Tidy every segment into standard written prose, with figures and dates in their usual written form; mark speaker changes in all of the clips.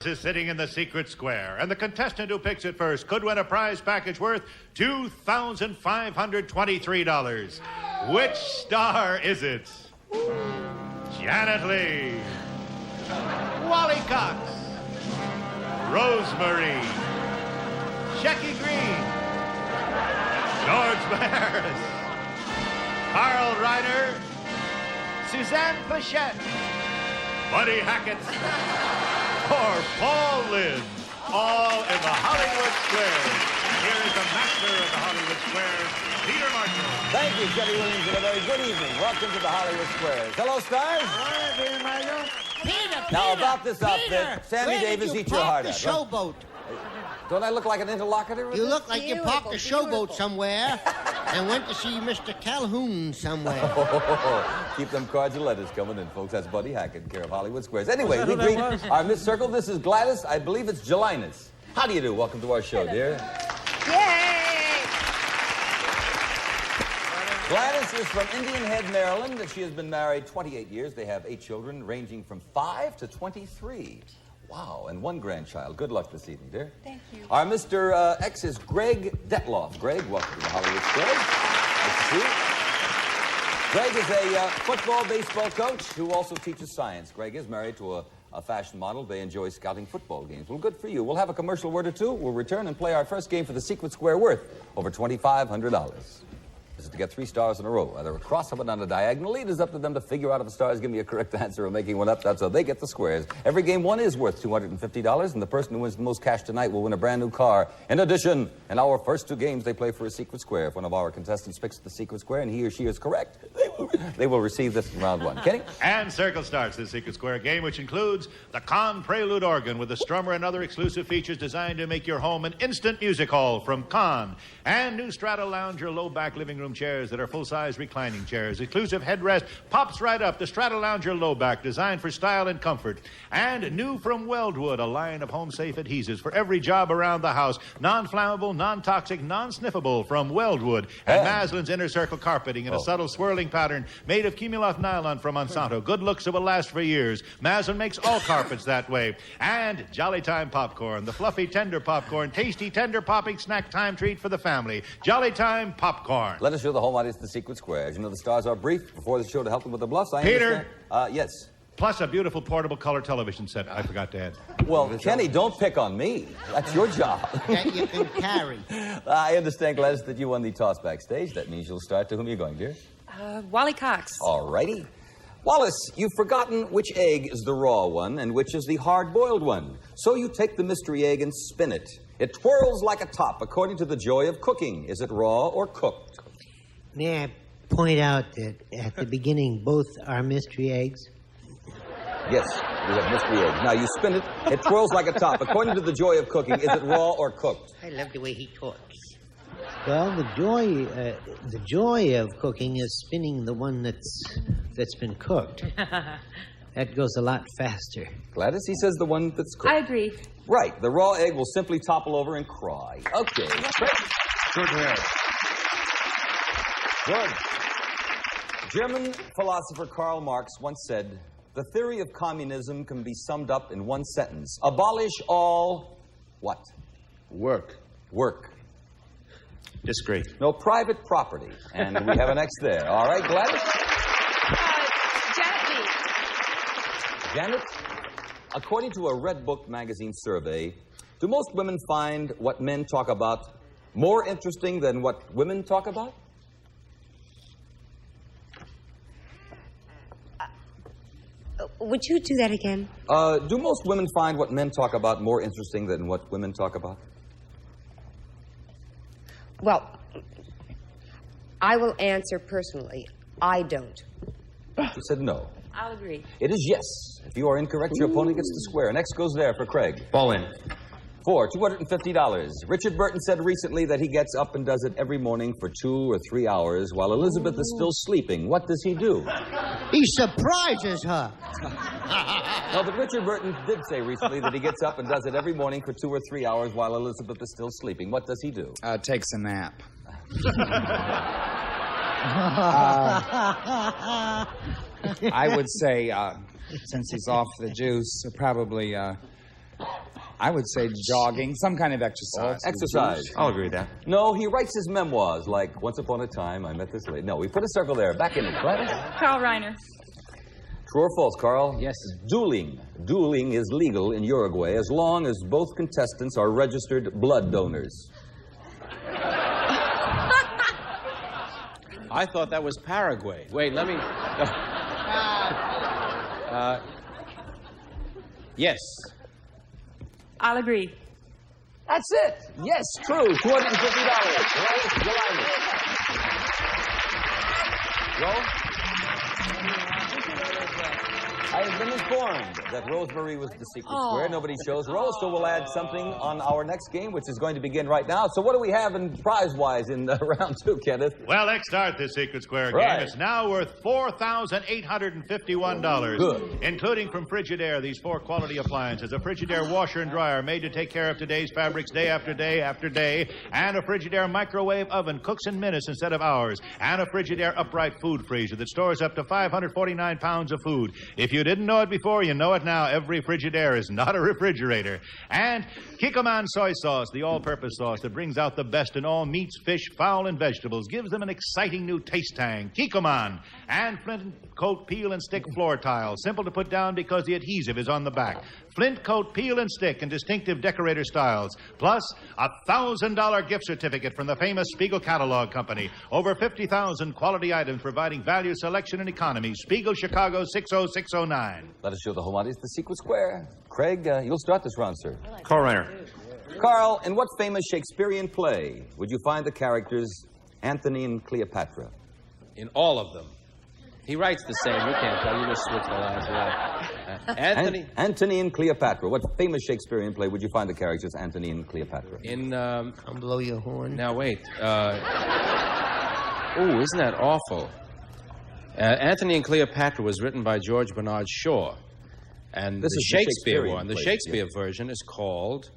Speaker 1: Is sitting in the secret square, and the contestant who picks it first could win a prize package worth $2,523. Which star is it? Janet Leigh, Wally Cox, Rosemary, Shecky Greene, George Maharis, Carl Reiner, Suzanne Pleshette, Buddy Hackett, or Paul Lynde, all in the Hollywood Square. And here is the master of the Hollywood Square, Peter Marshall.
Speaker 2: Thank you, Shecky Williams, and a very good evening. Welcome to the Hollywood Squares. Hello, stars.
Speaker 3: Hi, Peter Marshall. Peter,
Speaker 2: Now, about this outfit, Sammy Davis, eat your heart out.
Speaker 3: the showboat?
Speaker 2: Don't I look like an interlocutor?
Speaker 3: You look like you parked a showboat somewhere and went to see Mr. Calhoun somewhere.
Speaker 2: Keep them cards and letters coming in, folks. That's Buddy Hackett, care of Hollywood Squares. Anyway, we greet our Miss Circle. This is Gladys. I believe it's Jelinas. How do you do? Welcome to our show, dear.
Speaker 4: Yay!
Speaker 2: Gladys is from Indian Head, Maryland. She has been married 28 years. They have 8 children, ranging from 5 to 23. Wow, and 1 grandchild. Good luck this evening, dear.
Speaker 4: Thank you.
Speaker 2: Our Mr. X is Greg Detloff. Greg, welcome to the Hollywood Squares. Nice to see you. Greg is a football, baseball coach who also teaches science. Greg is married to a fashion model. They enjoy scouting football games. Well, good for you. We'll have a commercial word or two. We'll return and play our first game for the Secret Square worth over $2,500. This is to get 3 stars in a row, either across or down a diagonal. It is up to them to figure out if the stars give me a correct answer or making one up. That's how they get the squares. Every game won is worth $250, and the person who wins the most cash tonight will win a brand new car. In addition, in our first 2 games, they play for a secret square. If one of our contestants picks the secret square and he or she is correct, they will receive this in round 1. Kenny?
Speaker 1: And Circle starts the Secret Square game, which includes the Con Prelude organ with a strummer and other exclusive features designed to make your home an instant music hall from Con. And new Strata Lounger low-back living room chairs that are full-size reclining chairs. Exclusive headrest pops right up. The Strata Lounger low-back, designed for style and comfort. And new from Weldwood, a line of home-safe adhesives for every job around the house. Non-flammable, non-toxic, non-sniffable from Weldwood. And Maslin's Inner Circle carpeting in a subtle swirling pattern made of Cumuloth nylon from Monsanto. Good looks that will last for years. Maslin makes all carpets that way. And Jolly Time popcorn, the fluffy, tender popcorn, tasty, tender popping snack time treat for the family. Jolly Time popcorn.
Speaker 2: Let us show the home audience the secret square. As you know, the stars are briefed before the show to help them with the bluffs.
Speaker 1: Peter?
Speaker 2: Yes.
Speaker 1: Plus a beautiful portable color television set I forgot to add.
Speaker 2: Well, Kenny, don't pick on me. That's your job.
Speaker 3: That you can carry.
Speaker 2: I understand, Gladys, that you won the toss backstage. That means you'll start. To whom are you going, dear?
Speaker 4: Wally Cox.
Speaker 2: All righty. Wallace, you've forgotten which egg is the raw one and which is the hard-boiled one. So you take the mystery egg and spin it. It twirls like a top according to the joy of cooking. Is it raw or cooked?
Speaker 5: May I point out that at the beginning, both are mystery eggs?
Speaker 2: Yes, we have mystery eggs. Now, you spin it. It twirls like a top. According to the joy of cooking, is it raw or cooked?
Speaker 5: I love the way he talks. Well, the joy of cooking is spinning the one that's been cooked. That goes a lot faster.
Speaker 2: Gladys, he says the one that's cooked.
Speaker 4: I agree.
Speaker 2: Right. The raw egg will simply topple over and cry. Okay.
Speaker 1: Good work.
Speaker 2: Good. German philosopher Karl Marx once said, the theory of communism can be summed up in one sentence. Abolish all... what?
Speaker 1: Work.
Speaker 2: Work.
Speaker 1: Disagree.
Speaker 2: No private property. And we have an X there. All right, Gladys?
Speaker 4: Janet Leigh.
Speaker 2: Janet, according to a Red Book magazine survey, do most women find what men talk about more interesting than what women talk about?
Speaker 4: Would you do that again?
Speaker 2: Do most women find what men talk about more interesting than what women talk about?
Speaker 4: Well, I will answer personally. I don't.
Speaker 2: She said no.
Speaker 4: I'll agree.
Speaker 2: It is yes. If you are incorrect, your opponent gets the square. Next goes there for Craig.
Speaker 6: Ball in.
Speaker 2: For $250. Richard Burton said recently that he gets up and does it every morning for 2 or 3 hours while Elizabeth is still sleeping. What does he do?
Speaker 3: He surprises her.
Speaker 2: No, but Richard Burton did say recently that he gets up and does it every morning for 2 or 3 hours while Elizabeth is still sleeping. What does he do?
Speaker 6: Takes a nap. I would say, since he's off the juice, probably I would say jogging, some kind of exercise.
Speaker 2: Exercise.
Speaker 7: I'll agree with that.
Speaker 2: No, he writes his memoirs like, once upon a time, I met this lady. No, we put a circle there. Back in it. Gladys?
Speaker 8: Carl Reiner.
Speaker 2: True or false, Carl?
Speaker 5: Yes.
Speaker 2: Dueling. Dueling is legal in Uruguay as long as both contestants are registered blood donors.
Speaker 9: I thought that was Paraguay. Wait, let me... Yes.
Speaker 8: I'll agree.
Speaker 2: That's it. Yes, true. $250. Joe? I have been informed that Rosemary was the secret square. Nobody chose Rose, so we'll add something on our next game, which is going to begin right now. So what do we have in prize-wise in round two, Kenneth?
Speaker 1: Well, let's start this secret square game.
Speaker 2: Right.
Speaker 1: It's now worth $4,851.
Speaker 2: Good.
Speaker 1: Including from Frigidaire, these 4 quality appliances. A Frigidaire washer and dryer made to take care of today's fabrics day after day after day. And a Frigidaire microwave oven cooks in minutes instead of hours. And a Frigidaire upright food freezer that stores up to 549 pounds of food. If you didn't know it before, you know it now. Every Frigidaire is not a refrigerator. And Kikkoman soy sauce, the all-purpose sauce that brings out the best in all meats, fish, fowl, and vegetables, gives them an exciting new taste tang. Kikkoman. And Flint Coat Peel and Stick floor tiles, simple to put down because the adhesive is on the back. Flint Coat Peel and Stick in distinctive decorator styles. Plus, a $1,000 gift certificate from the famous Spiegel Catalog Company. Over 50,000 quality items providing value, selection, and economy. Spiegel, Chicago, 60609.
Speaker 2: Let us show the home audience the secret square. Craig, you'll start this round, sir.
Speaker 7: Carl Reiner.
Speaker 2: Carl, in what famous Shakespearean play would you find the characters Antony and Cleopatra?
Speaker 9: In all of them. He writes the same. You can't tell. You just switch the lines around. Anthony.
Speaker 2: Antony and Cleopatra. What famous Shakespearean play would you find the characters Antony and Cleopatra?
Speaker 9: In,
Speaker 3: I'll blow your horn.
Speaker 9: Now, wait. Oh, isn't that awful? Antony and Cleopatra was written by George Bernard Shaw. And
Speaker 2: This
Speaker 9: the
Speaker 2: is the
Speaker 9: Shakespeare
Speaker 2: Shakespearean
Speaker 9: one, the
Speaker 2: play,
Speaker 9: Shakespeare
Speaker 2: yes.
Speaker 9: version is called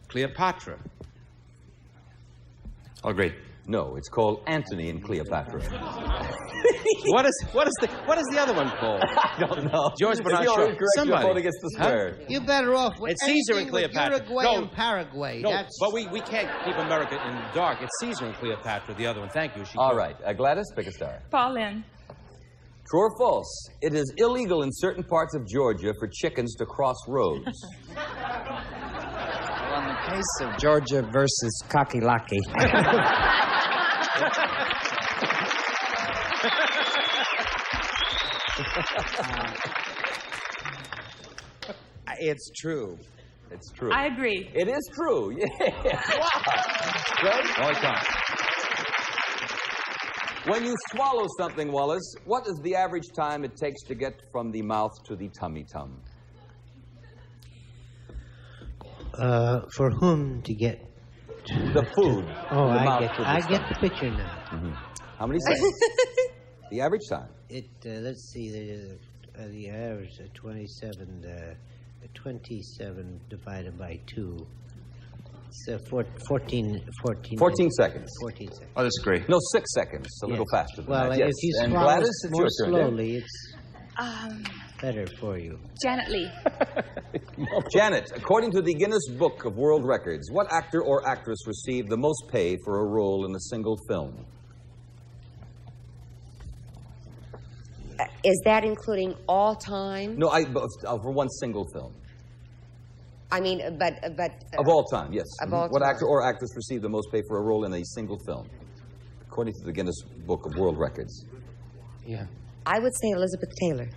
Speaker 9: Cleopatra.
Speaker 7: I'll agree.
Speaker 2: No, it's called Antony and Cleopatra.
Speaker 9: What is the other one called?
Speaker 2: I don't know.
Speaker 9: George Bernard
Speaker 2: If you're
Speaker 9: Shaw.
Speaker 2: incorrect,
Speaker 9: Somebody.
Speaker 2: your vote against the square.
Speaker 3: You're better off with
Speaker 9: It's Caesar and
Speaker 3: anything with
Speaker 9: Cleopatra.
Speaker 3: Uruguay
Speaker 9: No.
Speaker 3: and Paraguay.
Speaker 9: No,
Speaker 3: That's...
Speaker 9: but we can't keep America in the dark. It's Caesar and Cleopatra, the other one. Thank you.
Speaker 2: All right. Gladys, pick a star.
Speaker 8: Paul Lynde.
Speaker 2: True or false? It is illegal in certain parts of Georgia for chickens to cross roads.
Speaker 6: Well, in the case of Georgia versus Kakilaki. It's true.
Speaker 2: It's true.
Speaker 8: I agree.
Speaker 2: It is true. Yes. Wow. Right?
Speaker 7: All right,
Speaker 2: When you swallow something, Wallace, what is the average time it takes to get from the mouth to the tummy-tum?
Speaker 5: For whom to get...
Speaker 2: The food.
Speaker 5: Oh,
Speaker 2: from the
Speaker 5: I
Speaker 2: mouth
Speaker 5: get,
Speaker 2: to the
Speaker 5: I
Speaker 2: stomach.
Speaker 5: get the picture now.
Speaker 2: Mm-hmm. How many seconds? The average time.
Speaker 5: Let's see, the average, 27 divided by 2. It's 14
Speaker 2: seconds.
Speaker 5: 14 seconds.
Speaker 7: I'll disagree.
Speaker 2: No, 6 seconds. A little faster than
Speaker 5: Well,
Speaker 2: that. Yes.
Speaker 5: if you
Speaker 2: And
Speaker 5: swallow
Speaker 2: Gladys, it's
Speaker 5: more
Speaker 2: your turn.
Speaker 5: slowly, it's better for you.
Speaker 8: Janet Leigh.
Speaker 2: Janet, according to the Guinness Book of World Records, what actor or actress received the most pay for a role in a single film?
Speaker 4: Is that including all time?
Speaker 2: No, for one single film.
Speaker 4: I mean, but
Speaker 2: Of all time, yes.
Speaker 4: Of all
Speaker 2: What
Speaker 4: time.
Speaker 2: actor or actress received the most pay for a role in a single film? According to the Guinness Book of World Records.
Speaker 9: Yeah.
Speaker 4: I would say Elizabeth Taylor.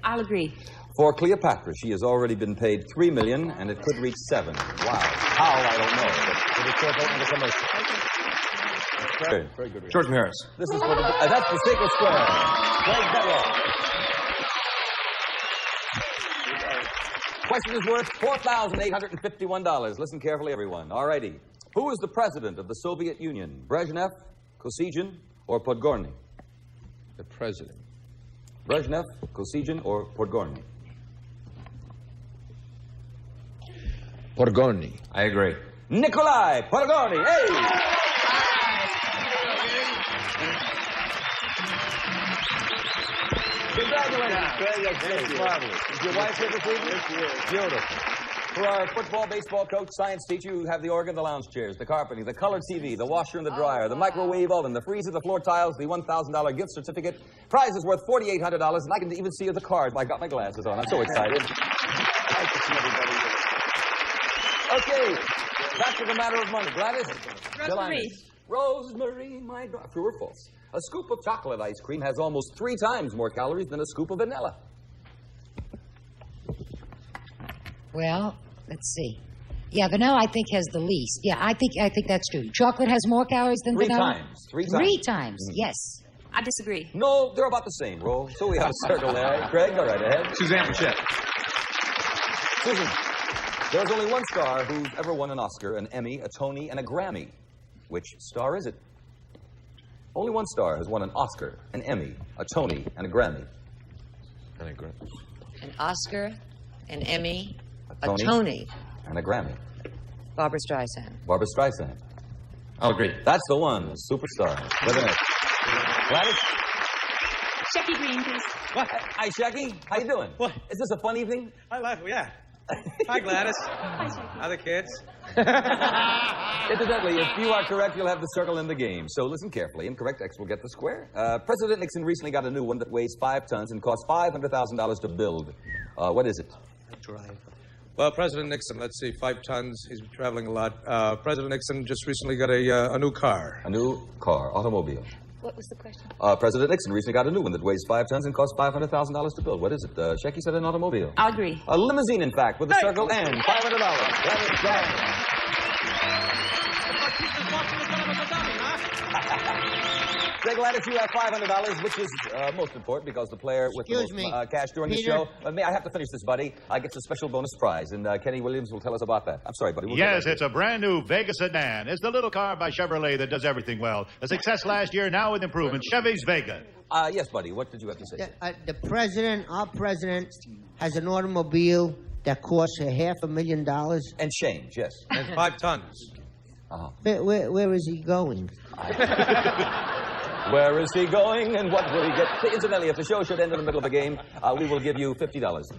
Speaker 8: I'll agree.
Speaker 2: For Cleopatra, she has already been paid $3 million, and it could reach $7 million. Wow. How, I don't know. But it is short in the commercial.
Speaker 7: Very good. George Maharis.
Speaker 2: This is for the, that's the secret square. Greg Bedrock. Question is worth $4,851. Listen carefully, everyone. All righty. Who is the president of the Soviet Union? Brezhnev, Kosygin, or Podgorny?
Speaker 9: The president.
Speaker 2: Brezhnev, Kosygin, or Podgorny?
Speaker 9: Podgorny.
Speaker 7: I agree.
Speaker 2: Nikolai Podgorny. Hey! Congratulations, Craig. That's marvelous. Is your wife here this evening? Yes, she is. Beautiful. For our football, baseball coach, science teacher, you have the organ, the lounge chairs, the carpeting, the color TV, the washer and the dryer, the microwave oven, the freezer, the floor tiles, the $1,000 gift certificate. Prize is worth $4,800, and I can even see the card. I got my glasses on. I'm so excited. Nice to see everybody here. Okay, back to the matter of money. Gladys?
Speaker 8: Rosemary.
Speaker 2: Rosemary, my daughter. True or false? A scoop of chocolate ice cream has almost 3 times more calories than a scoop of vanilla.
Speaker 7: Well, let's see. Yeah, vanilla I think has the least. Yeah, I think that's true. Chocolate has more calories than vanilla?
Speaker 2: 3 times.
Speaker 7: 3 times, yes.
Speaker 8: I disagree.
Speaker 2: No, they're about the same, Ro. So we have a circle there. Craig, go right ahead.
Speaker 9: Suzanne Pleshette.
Speaker 2: Susan, there's only one star who's ever won an Oscar, an Emmy, a Tony, and a Grammy. Which star is it? Only one star has won an Oscar, an Emmy, a Tony, and a Grammy.
Speaker 4: An Oscar, an Emmy,
Speaker 2: A Tony. And a Grammy.
Speaker 4: Barbra Streisand.
Speaker 2: Barbra Streisand.
Speaker 9: I'll agree.
Speaker 2: That's the one, superstar. Wait a minute. Gladys?
Speaker 8: Shecky Greene, please.
Speaker 10: What?
Speaker 2: Hi, Shecky. How you doing?
Speaker 10: What?
Speaker 2: Is this a fun evening?
Speaker 10: I laugh, yeah. Hi, Gladys. Hi, the kids.
Speaker 2: Incidentally, if you are correct, you'll have the circle in the game. So listen carefully. Incorrect X will get the square. President Nixon recently got a new one that weighs 5 tons and costs $500,000 to build. What is it?
Speaker 10: Well, President Nixon, let's see, 5 tons. He's traveling a lot. President Nixon just recently got a new car.
Speaker 2: A new car, automobile.
Speaker 4: What was the question?
Speaker 2: President Nixon recently got a new one that weighs 5 tons and costs $500,000 to build. What is it? Shecky said an automobile.
Speaker 8: I'll agree.
Speaker 2: A limousine, in fact, with a circle and $500. That is Say, Gladys, you have $500, which is most important because the player with
Speaker 3: Excuse
Speaker 2: the
Speaker 3: me,
Speaker 2: most cash during
Speaker 3: Peter?
Speaker 2: the show. May I have to finish this, buddy? Gets a special bonus prize, and Kenny Williams will tell us about that. I'm sorry, buddy. We'll
Speaker 1: Yes, it's a brand new Vega sedan. It's the little car by Chevrolet that does everything well. A success last year, now with improvement. Chevy's Vega.
Speaker 2: Yes, buddy. What did you have to say?
Speaker 3: Our president, has an automobile that costs $500,000.
Speaker 2: And change, yes.
Speaker 10: And 5 tons.
Speaker 3: Where is he going?
Speaker 2: Where is he going and what will he get? Incidentally, if the show should end in the middle of the game, we will give you $50.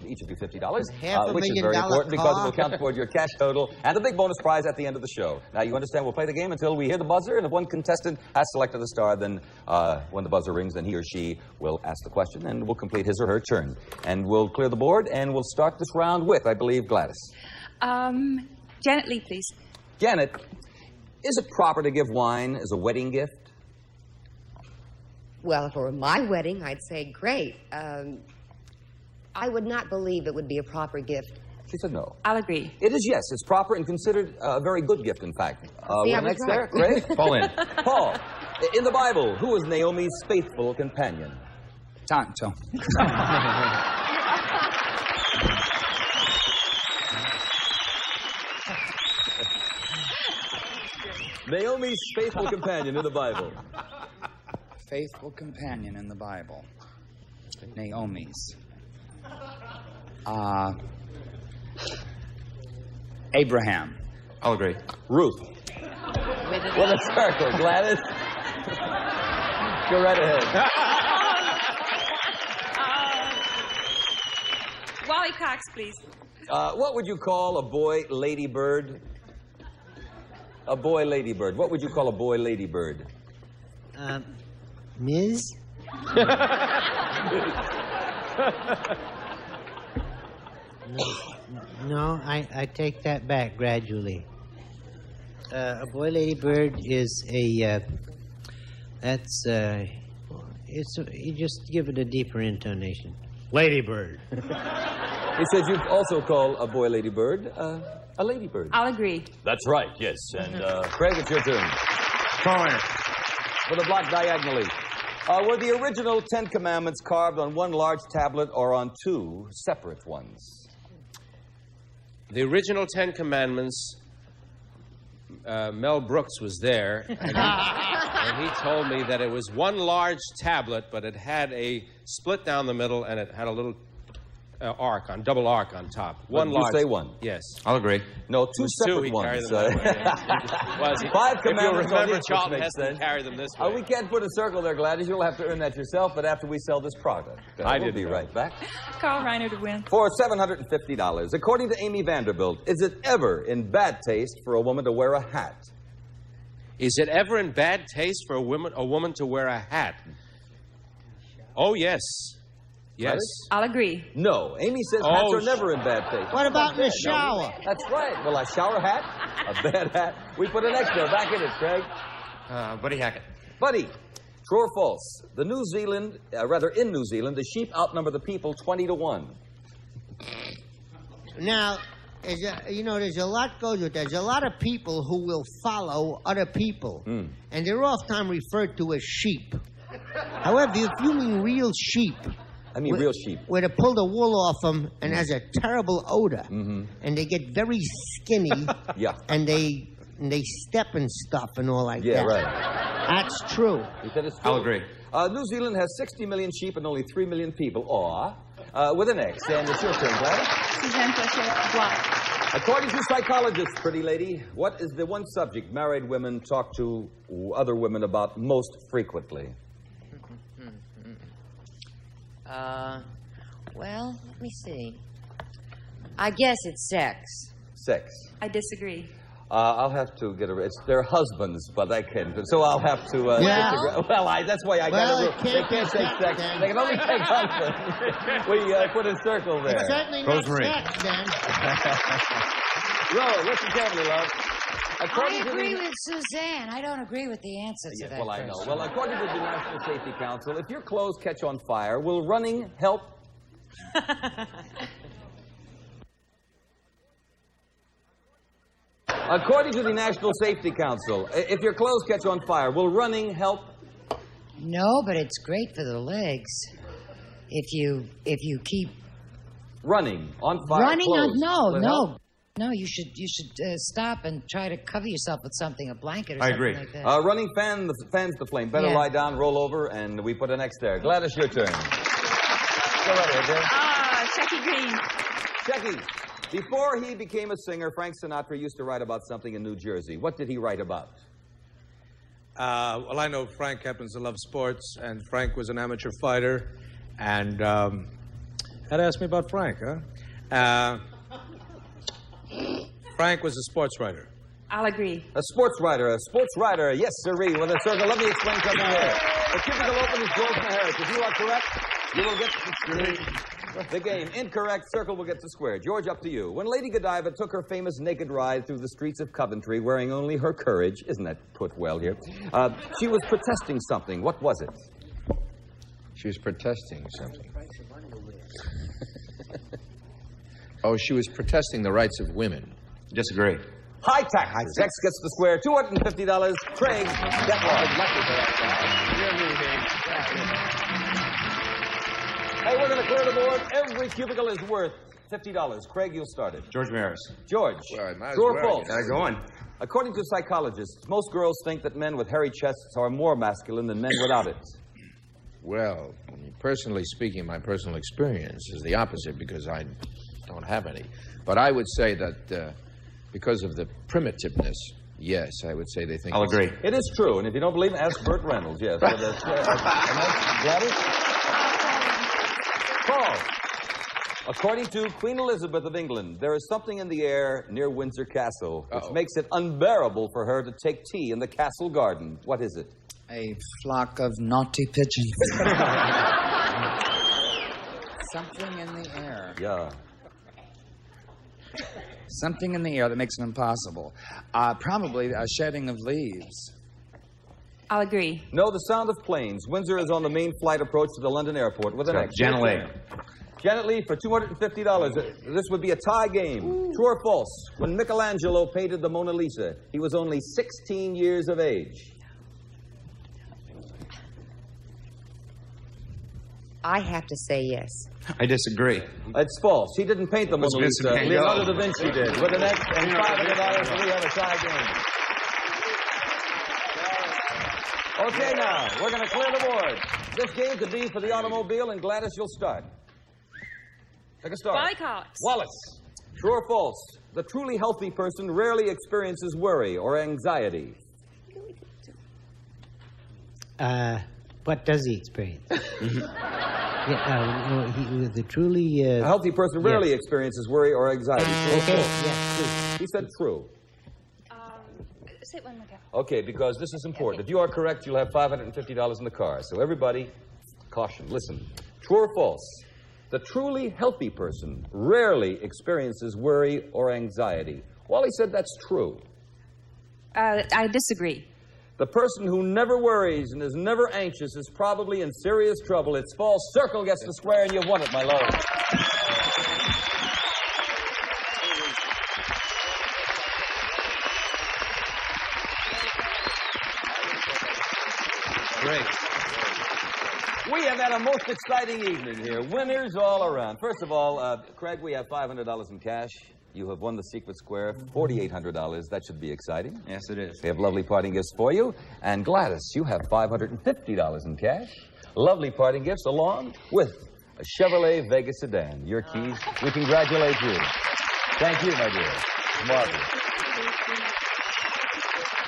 Speaker 2: Each of you $50, which is very important because it will count toward your cash total and the big bonus prize at the end of the show. Now, you understand we'll play the game until we hear the buzzer, and if one contestant has selected the star, then when the buzzer rings, then he or she will ask the question, and will complete his or her turn. And we'll clear the board, and we'll start this round with, I believe, Gladys.
Speaker 8: Janet Leigh, please.
Speaker 2: Janet, is it proper to give wine as a wedding gift?
Speaker 4: Well, if it were my wedding, I'd say great. I would not believe it would be a proper gift.
Speaker 2: She said no.
Speaker 8: I'll agree.
Speaker 2: It is, yes. It's proper and considered a very good gift, in fact.
Speaker 4: See, I was
Speaker 2: next
Speaker 4: right.
Speaker 2: there, Craig?
Speaker 9: Fall in.
Speaker 2: Paul, in the Bible, who was Naomi's faithful companion?
Speaker 6: Tonto.
Speaker 2: Naomi's faithful companion in the Bible.
Speaker 6: Faithful companion in the Bible. Naomi's. Abraham.
Speaker 9: I'll agree.
Speaker 2: Ruth. With a circle, Gladys. Go right ahead.
Speaker 8: Wally Cox, please.
Speaker 2: What would you call a boy ladybird? A boy ladybird. What would you call a boy ladybird?
Speaker 5: Ms.? No, I take that back gradually. A boy ladybird is you just give it a deeper intonation. Ladybird.
Speaker 2: He said you'd also call a boy ladybird a ladybird.
Speaker 8: I'll agree.
Speaker 2: That's right, yes. And Craig, it's your turn.
Speaker 9: Corner.
Speaker 2: For the block diagonally. Were the original 10 Commandments carved on one large tablet or on 2 separate ones?
Speaker 9: The original 10 Commandments, Mel Brooks was there, and he told me that it was one large tablet, but it had a split down the middle, and it had a little double arc on top. One
Speaker 2: Did you
Speaker 9: large.
Speaker 2: say one?
Speaker 9: Yes.
Speaker 2: I'll agree. No, two separate
Speaker 9: He
Speaker 2: ones.
Speaker 9: carried them that way.
Speaker 2: Five
Speaker 9: If you
Speaker 2: commandments on
Speaker 9: remember,
Speaker 2: each,
Speaker 9: Charlton
Speaker 2: which
Speaker 9: has
Speaker 2: makes
Speaker 9: to
Speaker 2: sense.
Speaker 9: carry them this way.
Speaker 2: We can't put a circle there, Gladys. You'll have to earn that yourself, but after we sell this product. We'll be right back.
Speaker 8: Carl Reiner to win.
Speaker 2: For $750, according to Amy Vanderbilt, is it ever in bad taste for a woman to wear a hat?
Speaker 9: Is it ever in bad taste for a woman to wear a hat? Oh, yes. Yes.
Speaker 8: I'll agree.
Speaker 2: No. Amy says hats are never in bad taste.
Speaker 3: What about in the shower?
Speaker 2: That's right. Well, a shower hat, a bad hat. We put an extra back in it, Craig.
Speaker 11: Buddy Hackett.
Speaker 2: Buddy, true or false? In New Zealand, the sheep outnumber the people 20-1.
Speaker 3: Now, there's a lot goes with that. There's a lot of people who will follow other people, and they're often referred to as sheep. However, if you mean real sheep,
Speaker 2: I mean real sheep,
Speaker 3: where they pull the wool off them and has a terrible odor, and they get very skinny,
Speaker 2: yeah,
Speaker 3: and they step and stuff and all like that.
Speaker 2: Yeah, right.
Speaker 3: That's true.
Speaker 2: He said it's true.
Speaker 11: I'll agree.
Speaker 2: New Zealand has 60 million sheep and only 3 million people. With an X. And it's your turn, Gladys.
Speaker 8: Suzanne, Pleshette, Wally.
Speaker 2: According to psychologists, pretty lady, what is the one subject married women talk to other women about most frequently?
Speaker 7: Well, let me see. I guess it's sex.
Speaker 2: Sex.
Speaker 8: I disagree.
Speaker 2: I'll have to get it's their husbands, but I can't. So I'll have to disagree. Well, that's why I got to. They can't say sex. They can only take husbands. We put a circle there.
Speaker 3: It's certainly not sex, then.
Speaker 2: Ro, listen carefully, love.
Speaker 7: I agree with Suzanne. I don't agree with the answer to that.
Speaker 2: Well, I know. Well, according to the National Safety Council, if your clothes catch on fire, will running help? According to the National Safety Council, if your clothes catch on fire, will running help?
Speaker 7: No, but it's great for the legs. If you keep
Speaker 2: running on fire.
Speaker 7: Running
Speaker 2: clothes,
Speaker 7: on no, you should stop and try to cover yourself with something, a blanket or something like that.
Speaker 2: Running fans the flame. Better lie down, roll over, and we put an X there. Gladys, your turn. Go right ahead,
Speaker 8: Shecky Greene.
Speaker 2: Shecky. Before he became a singer, Frank Sinatra used to write about something in New Jersey. What did he write about?
Speaker 10: Well, I know Frank happens to love sports, and Frank was an amateur fighter. And had to ask me about Frank, huh? Frank was a sports writer.
Speaker 8: I'll agree.
Speaker 2: A sports writer, yes, sirree, with a circle. Let me explain something here. The cubicle open is George Maharis. If you are correct, you will get the game. Incorrect, circle will get the square. George, up to you. When Lady Godiva took her famous naked ride through the streets of Coventry, wearing only her courage, isn't that put well here? She was protesting something. What was it?
Speaker 11: She was protesting something. Oh, she was protesting the rights of women.
Speaker 2: Disagree. High taxes. X gets the square. $250. Craig, that was lucky for that. Hey, we're going to clear the board. Every cubicle is worth $50. Craig, you'll start it.
Speaker 11: George Maharis.
Speaker 2: George.
Speaker 11: Well,
Speaker 2: True or false?
Speaker 11: Gotta go on.
Speaker 2: According to psychologists, most girls think that men with hairy chests are more masculine than men without it.
Speaker 11: Well, personally speaking, my personal experience is the opposite because I don't have any. But I would say that because of the primitiveness, yes, I would say they think.
Speaker 2: I'll agree. It is true, and if you don't believe me, ask Burt Reynolds. Yes. Gladys? Paul. According to Queen Elizabeth of England, there is something in the air near Windsor Castle which makes it unbearable for her to take tea in the castle garden. What is it?
Speaker 6: A flock of naughty pigeons. Something in the air.
Speaker 2: Yeah.
Speaker 6: Something in the air that makes it impossible. Probably a shedding of leaves.
Speaker 8: I'll agree.
Speaker 2: No, the sound of planes. Windsor is on the main flight approach to the London airport with an X.
Speaker 11: Janet Leigh.
Speaker 2: Janet Leigh for $250. This would be a tie game. Ooh. True or false? When Michelangelo painted the Mona Lisa, he was only 16 years of age.
Speaker 4: I have to say yes.
Speaker 11: I disagree.
Speaker 2: It's false. He didn't paint the Mona Lisa. Leonardo da Vinci did. With an X and $500, we have a tie game. Okay, now, we're going to clear the board. This game could be for the automobile, and Gladys, you'll start. Take a start.
Speaker 8: Wally Cox.
Speaker 2: Wallace. True or false? The truly healthy person rarely experiences worry or anxiety.
Speaker 5: What does he experience? The truly...
Speaker 2: A healthy person rarely experiences worry or anxiety. True or false?
Speaker 5: Yeah, true.
Speaker 2: He said true.
Speaker 8: Say it one more time.
Speaker 2: Okay, because this is important. If you are correct, you'll have $550 in the car. So everybody, caution, listen. True or false? The truly healthy person rarely experiences worry or anxiety. Wally said that's true.
Speaker 8: I disagree.
Speaker 2: The person who never worries and is never anxious is probably in serious trouble. It's false. Circle gets the square, and you've won it, my love.
Speaker 9: Great.
Speaker 2: We have had a most exciting evening here. Winners all around. First of all, Craig, we have $500 in cash. You have won the Secret Square, $4,800. That should be exciting.
Speaker 6: Yes, it is.
Speaker 2: We have lovely parting gifts for you. And Gladys, you have $550 in cash. Lovely parting gifts along with a Chevrolet Vega sedan. Your keys. We congratulate you. Thank you, my dear. Marvelous.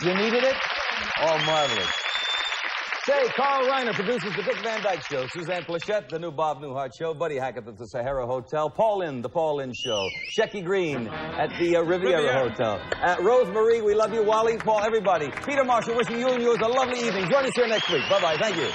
Speaker 2: You needed it? Oh, marvelous. Say, Carl Reiner produces the Dick Van Dyke Show. Suzanne Pleshette, the new Bob Newhart Show. Buddy Hackett at the Sahara Hotel. Paul Lynde, the Paul Lynde Show. Shecky Greene at the Riviera Hotel. Rose Marie, we love you. Wally, Paul, everybody. Peter Marshall wishing you and yours a lovely evening. Join us here next week. Bye-bye. Thank you.